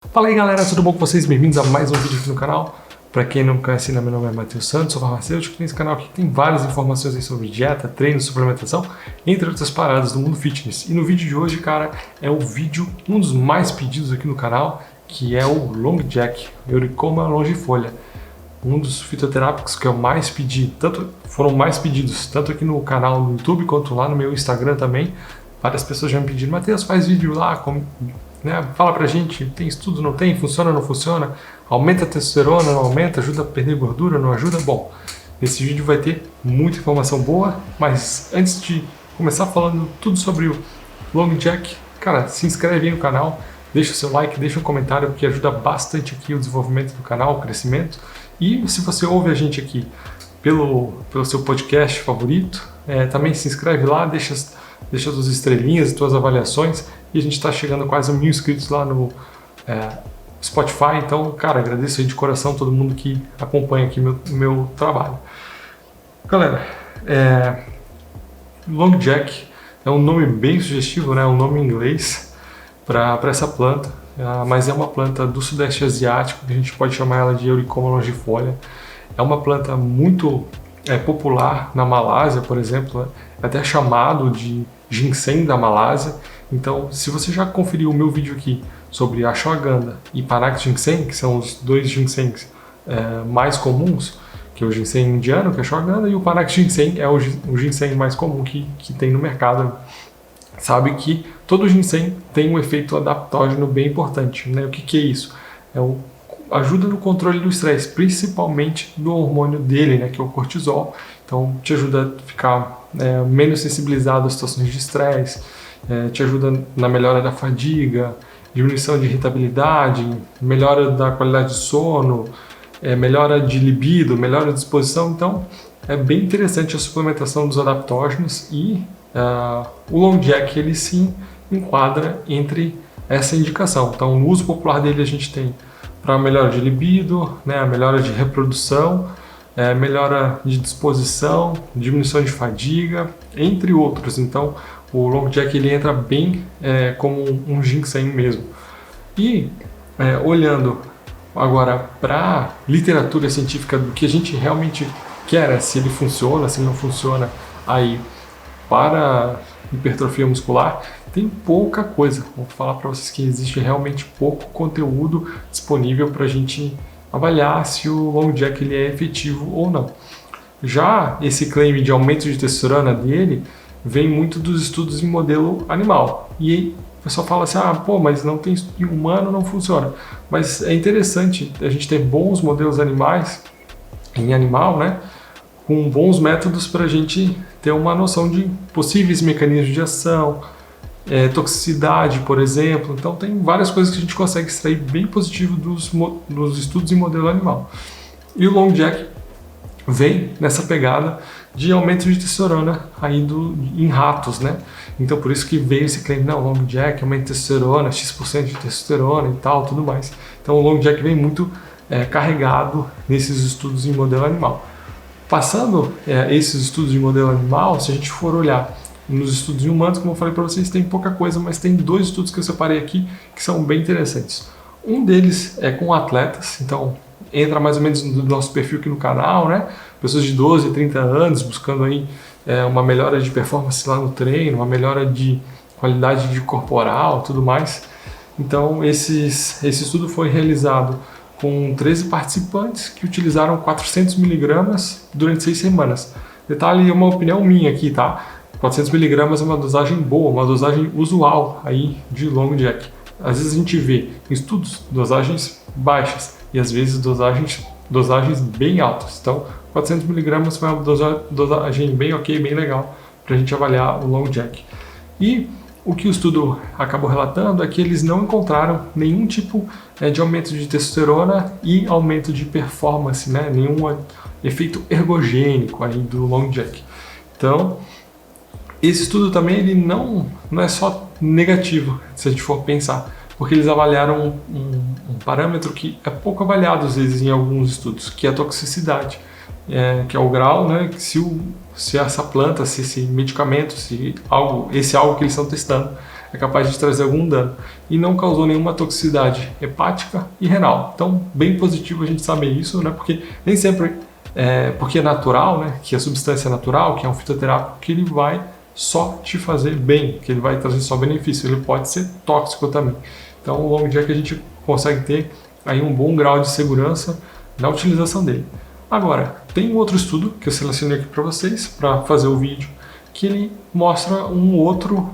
Fala aí galera, tudo bom com vocês? Bem-vindos a mais um vídeo aqui no canal. Para quem não me conhece, meu nome é Matheus Santos, sou farmacêutico. Nesse canal aqui tem várias informações aí sobre dieta, treino, suplementação, entre outras paradas do mundo fitness. E no vídeo de hoje, cara, é o vídeo, um dos mais pedidos aqui no canal, que é o Long Jack, Eurycoma longifolia. Um dos fitoterápicos que eu mais pedi, foram mais pedidos, tanto aqui no canal no YouTube quanto lá no meu Instagram também. Várias pessoas já me pediram, Matheus, faz vídeo lá, fala pra gente, tem estudo, não tem, funciona, não funciona, aumenta a testosterona, não aumenta, ajuda a perder gordura, não ajuda? Bom, nesse vídeo vai ter muita informação boa, mas antes de começar falando tudo sobre o Long Jack, cara, se inscreve aí no canal, deixa o seu like, deixa um comentário, porque ajuda bastante aqui o desenvolvimento do canal, o crescimento. E se você ouve a gente aqui pelo seu podcast favorito, também se inscreve lá, deixa suas estrelinhas e suas avaliações. E a gente está chegando a quase 1000 inscritos lá no Spotify. Então, cara, agradeço aí de coração todo mundo que acompanha aqui meu trabalho. Galera, Long Jack é um nome bem sugestivo, né? Um nome em inglês para essa planta. Mas é uma planta do Sudeste Asiático, que a gente pode chamar ela de Eurycoma longifolia. É uma planta muito popular na Malásia, por exemplo, é até chamado de ginseng da Malásia. Então, se você já conferiu o meu vídeo aqui sobre ashwagandha e panax ginseng, que são os dois ginsengs mais comuns, que é o ginseng indiano, que é ashwagandha, e o panax ginseng é o ginseng mais comum que tem no mercado, sabe que todo ginseng tem um efeito adaptógeno bem importante, né? O que é isso? Ajuda no controle do estresse, principalmente do hormônio dele, né, que é o cortisol. Então, te ajuda a ficar menos sensibilizado às situações de estresse, te ajuda na melhora da fadiga, diminuição de irritabilidade, melhora da qualidade de sono, melhora de libido, melhora de disposição. Então, é bem interessante a suplementação dos adaptógenos e o Long Jack ele se enquadra entre essa indicação. Então, no uso popular dele a gente tem para melhora de libido, né, melhora de reprodução, melhora de disposição, diminuição de fadiga, entre outros. Então, o Long Jack ele entra bem como um ginseng mesmo. E olhando agora para a literatura científica do que a gente realmente quer, se ele funciona, se não funciona aí para hipertrofia muscular, tem pouca coisa. Vou falar para vocês que existe realmente pouco conteúdo disponível para a gente avaliar se o Long Jack ele é efetivo ou não. Já esse claim de aumento de testosterona dele vem muito dos estudos em modelo animal. E aí o pessoal fala assim, mas não tem estudo em humano, não funciona. Mas é interessante a gente ter bons modelos animais, em animal, né? Com bons métodos para a gente ter uma noção de possíveis mecanismos de ação, toxicidade, por exemplo. Então tem várias coisas que a gente consegue extrair bem positivo dos estudos em modelo animal. E o Long Jack vem nessa pegada de aumento de testosterona aí em ratos, né? Então por isso que veio esse claim, não, Long Jack aumenta de testosterona, X% de testosterona e tal, tudo mais. Então o Long Jack vem muito carregado nesses estudos em modelo animal. Passando esses estudos de modelo animal, se a gente for olhar nos estudos em humanos, como eu falei para vocês, tem pouca coisa, mas tem dois estudos que eu separei aqui que são bem interessantes. Um deles é com atletas, então entra mais ou menos no nosso perfil aqui no canal, né? Pessoas de 12 a 30 anos buscando aí uma melhora de performance lá no treino, uma melhora de qualidade de corporal, tudo mais. Então esse estudo foi realizado com 13 participantes que utilizaram 400 miligramas durante 6 semanas. Detalhe, é uma opinião minha aqui, tá? 400 miligramas é uma dosagem boa, uma dosagem usual aí de Long Jack. Às vezes a gente vê em estudos dosagens baixas e às vezes dosagens bem altas. Então, 400 miligramas foi uma dosagem bem ok, bem legal para a gente avaliar o Long Jack. E o que o estudo acabou relatando é que eles não encontraram nenhum tipo de aumento de testosterona e aumento de performance, né? Nenhum efeito ergogênico aí do Long Jack. Então, esse estudo também ele não é só negativo, se a gente for pensar, porque eles avaliaram um parâmetro que é pouco avaliado às vezes em alguns estudos, que é a toxicidade, que é o grau, né? Que se essa planta, se esse medicamento, se algo que eles estão testando é capaz de trazer algum dano. E não causou nenhuma toxicidade hepática e renal. Então, bem positivo a gente saber isso, né? Porque nem sempre, porque é natural, né? Que a substância é natural, que é um fitoterápico, que ele vai só te fazer bem, que ele vai trazer só benefício. Ele pode ser tóxico também. Então, o Long Jack a gente consegue ter aí um bom grau de segurança na utilização dele. Agora, tem um outro estudo que eu selecionei aqui para vocês, para fazer o vídeo, que ele mostra um outro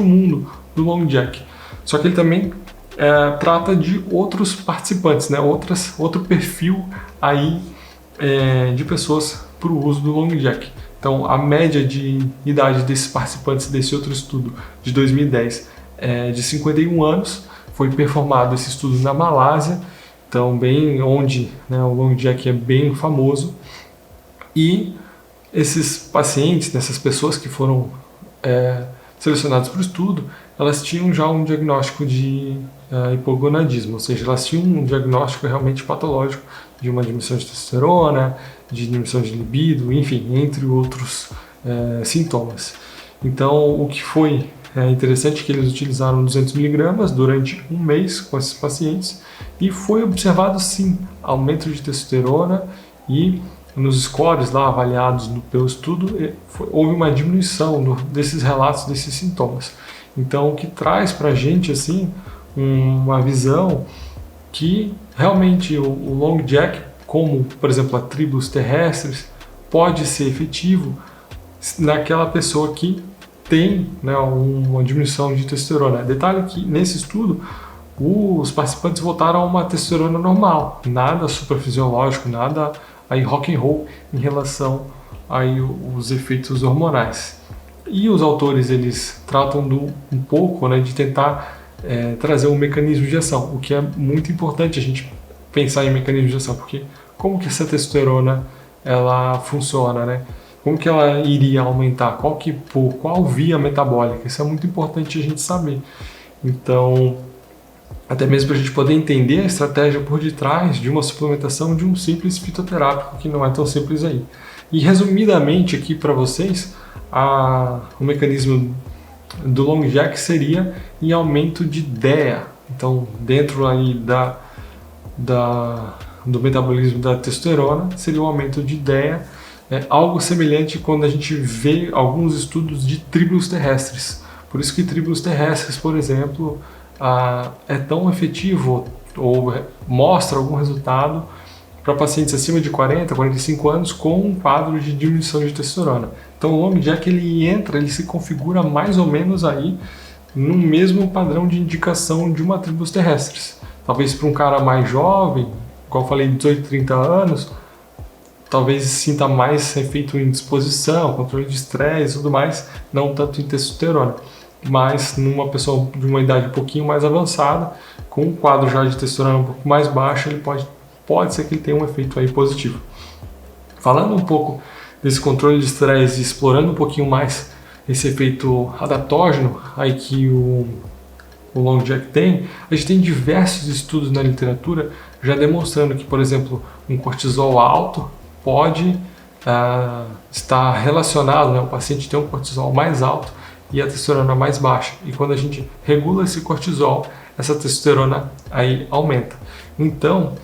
mundo do Long Jack. Só que ele também trata de outros participantes, né? Outro perfil aí de pessoas para o uso do Long Jack. Então, a média de idade desses participantes desse outro estudo de 2010 é de 51 anos. Foi performado esse estudo na Malásia, então bem onde, né, o Long Jack é bem famoso. E esses pacientes, essas pessoas que foram selecionadas para o estudo, elas tinham já um diagnóstico de hipogonadismo, ou seja, elas tinham um diagnóstico realmente patológico de uma diminuição de testosterona, de diminuição de libido, enfim, entre outros sintomas. Então, o que foi interessante é que eles utilizaram 200 mg durante um mês com esses pacientes e foi observado sim aumento de testosterona, e nos scores lá avaliados pelo estudo houve uma diminuição desses relatos, desses sintomas. Então, o que traz para a gente assim uma visão que realmente o Long Jack, como por exemplo a tribulus terrestres, pode ser efetivo naquela pessoa que tem, né, uma diminuição de testosterona. Detalhe que nesse estudo os participantes voltaram a uma testosterona normal, nada superfisiológico, nada aí rock and roll em relação aí os efeitos hormonais. E os autores eles tratam um pouco, né, de tentar trazer um mecanismo de ação, o que é muito importante a gente pensar em mecanismo de ação, porque como que essa testosterona ela funciona, né? Como que ela iria aumentar? Qual via metabólica? Isso é muito importante a gente saber. Então, até mesmo para a gente poder entender a estratégia por detrás de uma suplementação de um simples fitoterápico, que não é tão simples aí. E resumidamente aqui para vocês, o mecanismo do Long Jack seria em aumento de DEA. Então, dentro aí do metabolismo da testosterona, seria um aumento de DEA. Algo semelhante quando a gente vê alguns estudos de tribulus terrestres. Por isso que tribulus terrestres, por exemplo, é tão efetivo ou mostra algum resultado para pacientes acima de 40, 45 anos com um quadro de diminuição de testosterona. Então o Long Jack ele se configura mais ou menos aí no mesmo padrão de indicação de uma tribulus terrestres. Talvez para um cara mais jovem, como eu falei, 18, 30 anos, talvez sinta mais efeito em disposição, controle de estresse e tudo mais, não tanto em testosterona. Mas numa pessoa de uma idade um pouquinho mais avançada, com um quadro já de testosterona um pouco mais baixo, ele pode ser que ele tenha um efeito aí positivo. Falando um pouco desse controle de estresse e explorando um pouquinho mais esse efeito adaptógeno aí que o Long Jack tem, a gente tem diversos estudos na literatura já demonstrando que, por exemplo, um cortisol alto pode estar relacionado, né, o paciente tem um cortisol mais alto e a testosterona mais baixa. E quando a gente regula esse cortisol, essa testosterona aí aumenta. Então,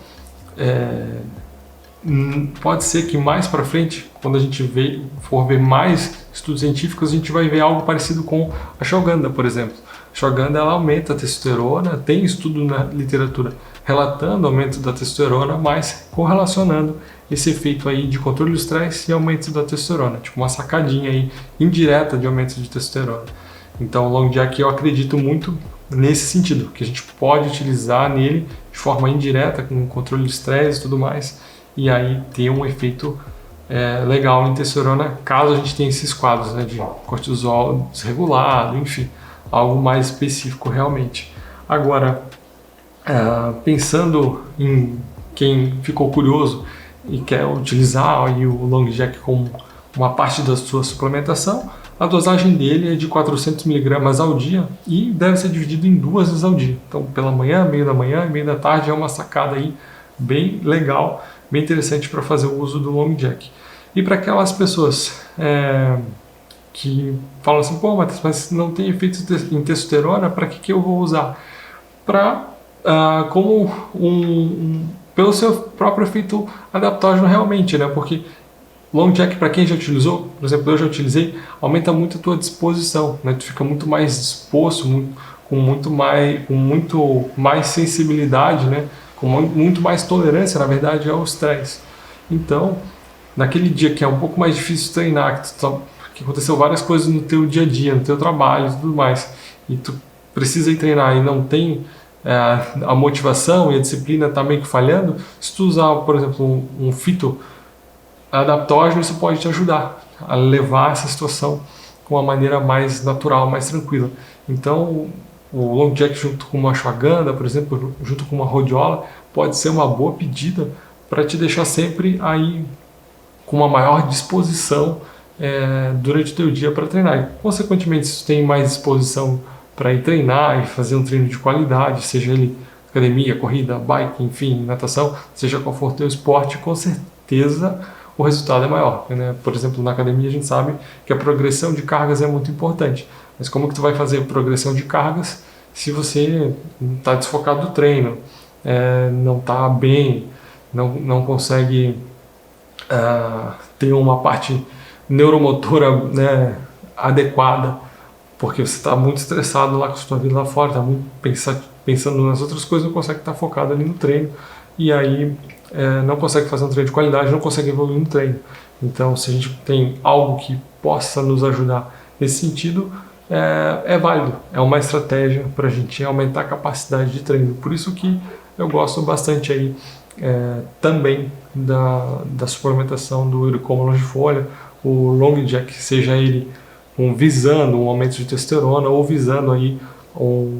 pode ser que mais para frente, quando a gente for ver mais estudos científicos, a gente vai ver algo parecido com a ashwagandha, por exemplo. A ashwagandha ela aumenta a testosterona, tem estudo na literatura relatando o aumento da testosterona, mas correlacionando esse efeito aí de controle do estresse e aumento da testosterona, tipo uma sacadinha aí indireta de aumento de testosterona. Então o Long Jack eu acredito muito nesse sentido, que a gente pode utilizar nele de forma indireta, com controle de estresse e tudo mais, e aí ter um efeito legal em testosterona, caso a gente tenha esses quadros, né, de cortisol desregulado, enfim, algo mais específico realmente. Agora, pensando em quem ficou curioso e quer utilizar aí o Long Jack como uma parte da sua suplementação, a dosagem dele é de 400 mg ao dia e deve ser dividido em 2 vezes ao dia. Então, pela manhã, meio da manhã e meio da tarde é uma sacada aí bem legal, bem interessante para fazer o uso do Long Jack. E para aquelas pessoas que falam assim, pô, Matheus, mas não tem efeito em testosterona, para que eu vou usar? Para como pelo seu próprio efeito adaptógeno realmente, né? Porque Long Jack, para quem já utilizou, por exemplo, eu já utilizei, aumenta muito a tua disposição, né? Tu fica muito mais disposto, com muito mais sensibilidade, né? Com muito mais tolerância, na verdade, ao estresse. Então, naquele dia que é um pouco mais difícil treinar, que aconteceu várias coisas no teu dia a dia, no teu trabalho e tudo mais, e tu precisa ir treinar e não tem a motivação e a disciplina está meio que falhando, se tu usar, por exemplo, um fito adaptógeno, isso pode te ajudar a levar essa situação com uma maneira mais natural, mais tranquila. Então, o Long Jack junto com uma ashwagandha, por exemplo, junto com uma rhodiola, pode ser uma boa pedida para te deixar sempre aí com uma maior disposição durante o teu dia para treinar. E, consequentemente, se tu tem mais disposição para ir treinar e fazer um treino de qualidade, seja ele academia, corrida, bike, enfim, natação, seja qual for o teu esporte, com certeza o resultado é maior, né? Por exemplo, na academia a gente sabe que a progressão de cargas é muito importante, mas como que tu vai fazer progressão de cargas se você está desfocado do treino, não está bem, não consegue ter uma parte neuromotora, né, adequada, porque você está muito estressado lá com a sua vida lá fora, está muito pensando nas outras coisas, não consegue estar focado ali no treino, e aí não consegue fazer um treino de qualidade, não consegue evoluir no treino. Então, se a gente tem algo que possa nos ajudar nesse sentido, é válido, é uma estratégia para a gente aumentar a capacidade de treino. Por isso que eu gosto bastante aí também da suplementação do Euricoma longifolha, o Long Jack, seja ele visando um aumento de testosterona ou visando aí,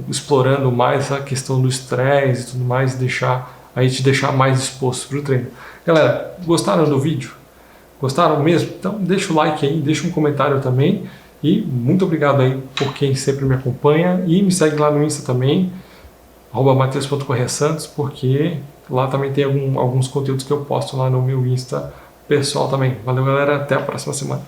explorando mais a questão do estresse e tudo mais, te deixar mais disposto para o treino. Galera, gostaram do vídeo? Gostaram mesmo? Então deixa o like aí, deixa um comentário também e muito obrigado aí por quem sempre me acompanha e me segue lá no Insta também, @mateus.correasantos, porque lá também tem alguns conteúdos que eu posto lá no meu Insta pessoal também. Valeu, galera, até a próxima semana.